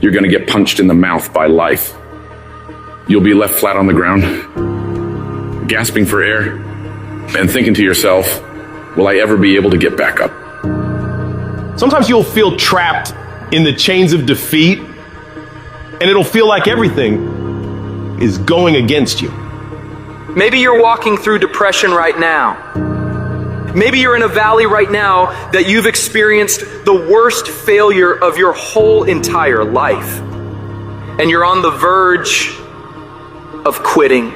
you're going to get punched in the mouth by life. You'll be left flat on the ground, gasping for air, and thinking to yourself, will I ever be able to get back up? Sometimes you'll feel trapped in the chains of defeat, and it'll feel like everything is going against you. Maybe you're walking through depression right now. Maybe you're in a valley right now that you've experienced the worst failure of your whole entire life. And you're on the verge of quitting.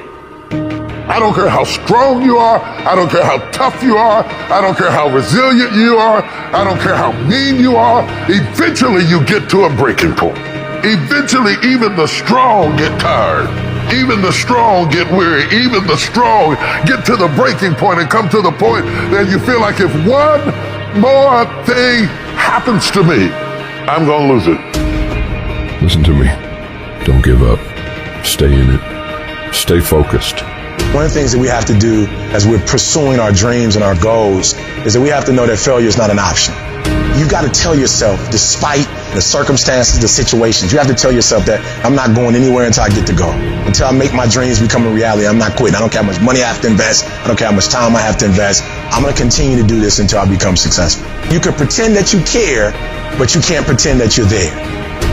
I don't care how strong you are. I don't care how tough you are. I don't care how resilient you are. I don't care how mean you are. Eventually you get to a breaking point. Eventually even the strong get tired. Even the strong get weary. Even the strong get to the breaking point and come to the point that you feel like if one more thing happens to me, I'm going to lose it. Listen to me. Don't give up. Stay in it. Stay focused. One of the things that we have to do as we're pursuing our dreams and our goals is that we have to know that failure is not an option. You got to tell yourself, despite the circumstances, the situations, you have to tell yourself that I'm not going anywhere until I get to go. Until I make my dreams become a reality, I'm not quitting. I don't care how much money I have to invest. I don't care how much time I have to invest. I'm going to continue to do this until I become successful. You can pretend that you care, but you can't pretend that you're there.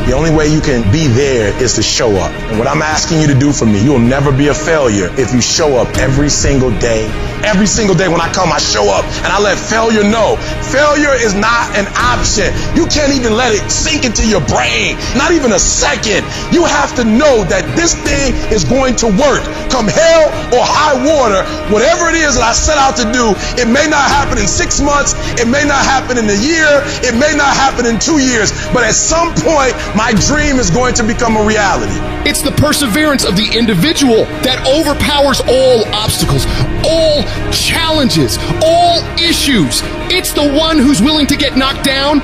The only way you can be there is to show up. And what I'm asking you to do for me, you'll never be a failure if you show up every single day. Every single day when I come, I show up and I let failure know. Failure is not an option. You can't even let it sink into your brain. Not even a second. You have to know that this thing is going to work. Come hell or high water, whatever it is that I set out to do, it may not happen in 6 months. It may not happen in a year. It may not happen in 2 years. But at some point, my dream is going to become a reality. It's the perseverance of the individual that overpowers all obstacles, all challenges, all issues. It's the one who's willing to get knocked down,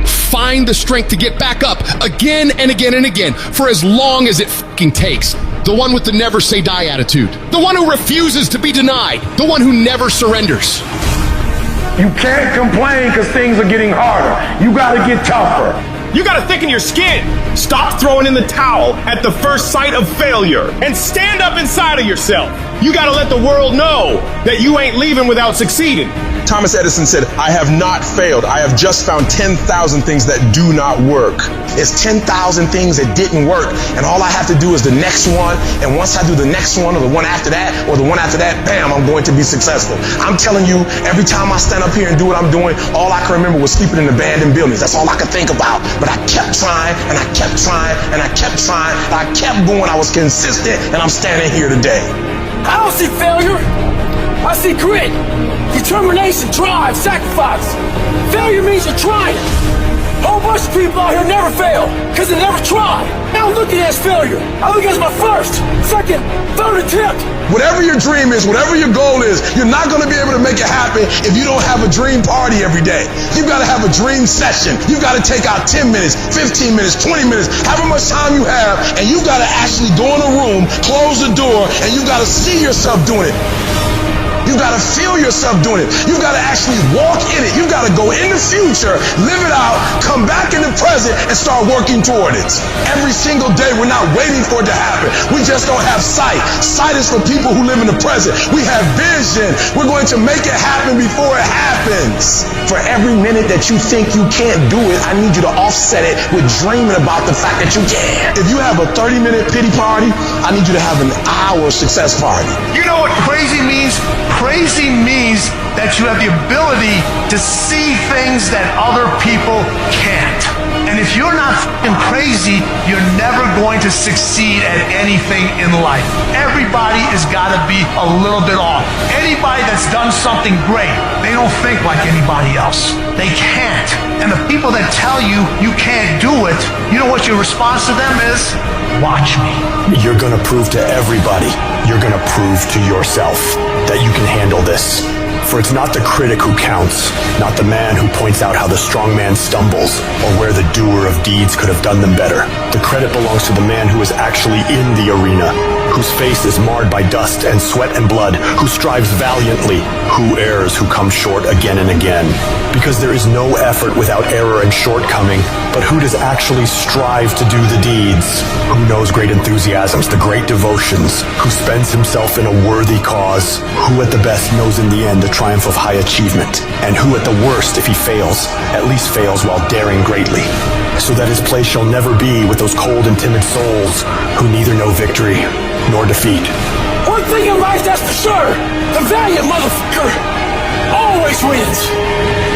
find the strength to get back up again and again and again for as long as it fucking takes. The one with the never say die attitude. The one who refuses to be denied. The one who never surrenders. You can't complain because things are getting harder. You gotta get tougher. You gotta thicken your skin. Stop throwing in the towel at the first sight of failure and stand up inside of yourself. You gotta let the world know that you ain't leaving without succeeding. Thomas Edison said, I have not failed. I have just found 10,000 things that do not work. It's 10,000 things that didn't work. And all I have to do is the next one. And once I do the next one or the one after that or the one after that, bam, I'm going to be successful. I'm telling you, every time I stand up here and do what I'm doing, all I can remember was sleeping in abandoned buildings. That's all I could think about. But I kept trying and I kept trying and I kept trying. And I kept going. I was consistent and I'm standing here today. I don't see failure. I see grit, determination, drive, sacrifice. Failure means you're trying. A whole bunch of people out here never fail because they never try. I don't look at it as failure. I look at it as my first, second, third attempt. Whatever your dream is, whatever your goal is, you're not going to be able to make it happen if you don't have a dream party every day. You've got to have a dream session. You've got to take out 10 minutes, 15 minutes, 20 minutes, however much time you have, and you've got to actually go in a room, close the door, and you've got to see yourself doing it. You gotta feel yourself doing it. You gotta actually walk in it. You gotta go in the future, live it out, come back in the present, and start working toward it. Every single day, we're not waiting for it to happen. We just don't have sight. Sight is for people who live in the present. We have vision. We're going to make it happen before it happens. For every minute that you think you can't do it, I need you to offset it with dreaming about the fact that you can. If you have a 30-minute pity party, I need you to have an hour success party. You know what crazy means? Crazy means that you have the ability to see things that other people can't. And if you're not f***ing crazy, you're never going to succeed at anything in life. Everybody has got to be a little bit off. Anybody that's done something great, they don't think like anybody else. They can't. And the people that tell you you can't do it, you know what your response to them is? Watch me. You're gonna prove to everybody, you're gonna prove to yourself that you can handle this. For it's not the critic who counts, not the man who points out how the strong man stumbles, or where the doer of deeds could have done them better. The credit belongs to the man who is actually in the arena, whose face is marred by dust and sweat and blood, who strives valiantly, who errs, who comes short again and again. Because there is no effort without error and shortcoming, but who does actually strive to do the deeds? Who knows great enthusiasms, the great devotions, who spends himself in a worthy cause, who at the best knows in the end the triumph of high achievement, and who at the worst, if he fails, at least fails while daring greatly, so that his place shall never be with those cold and timid souls who neither know victory nor defeat. One thing in life that's for sure, the valiant motherfucker always wins.